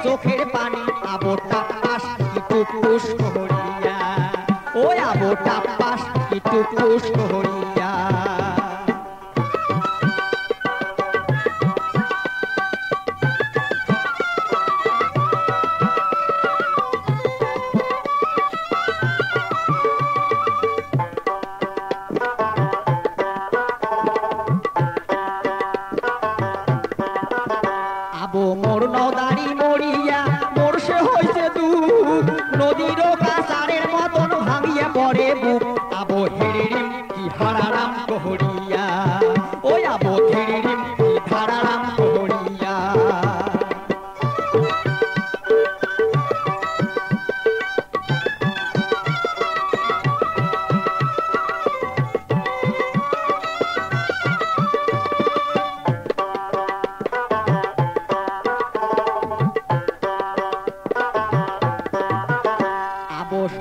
চোখের পানি আবোটা পাশ একটু পুষ করিয়া, ওই আবোটা পাশ একটু পুষ করিয়া। আবো মোর নদারি মরিয়া মোর সে হইছে দুঃখ, নদীর কাছারের মতন ভাঙিয়া পড়ে বুক। আবো হেরিরিম কি হারারাম কহরিয়া, ওই আবো হেরিরিম কি হারারাম কহরিয়া।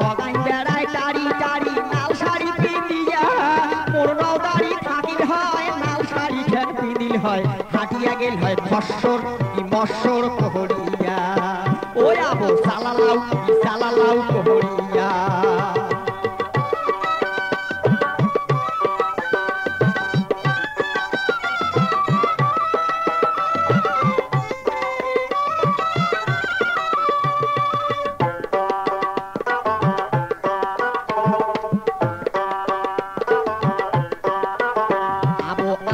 সগাই বেড়ায় টারি টারি লাল শাড়ি পিন্দিয়া, মোর নদারি থাকিল হয় লাল শাড়ি খেন পিন্দিল হয়, হাঁটিয়া গেল হয় ফসর কি মসর কহরিয়া, ওই আবো সালালাউ কি সালালাউ কহরিয়া।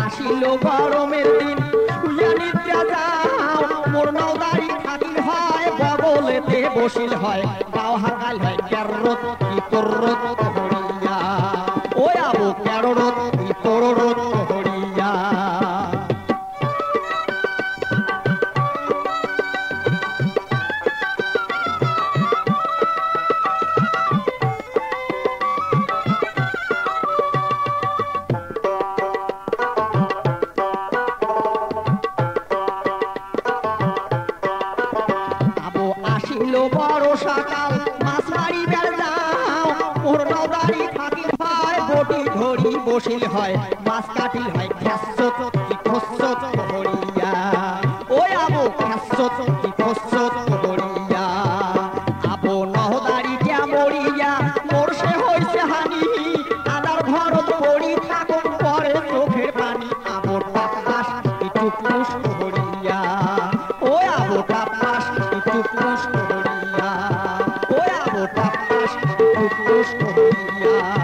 আসিল গরমের দিন শুইয়া নিদ্রা যাও, মোর নদারি থাকিল হয় বগলেতে বসিল হয়, গাও হাকাল হয় ক্যাররত কি তোররত কহরিয়া, ওই আবো ক্যাররত কি তোররত কহরিয়া। আসিল বড় সকাল মাছ মারিবার যাও, মোর নদারি থাকিল হয় বটি ধরি বসিল হয়, মাছ কাটিল হয় খেসত কি খসত কহরিয়া, ওই আবো খেসত কি খসত কহরিয়া। আবো নহদারিটা মরিয়া মোর সে হইছে হানি, আদার ঘরত পড়ি থাকুন পরে চোখের পানি। আবো টাপাস একটু পুষ কহরিয়া, ওই আবো টাপাস একটু পুষ কহরিয়া, ওই আবো টাপাস একটু পুষ কহরিয়া।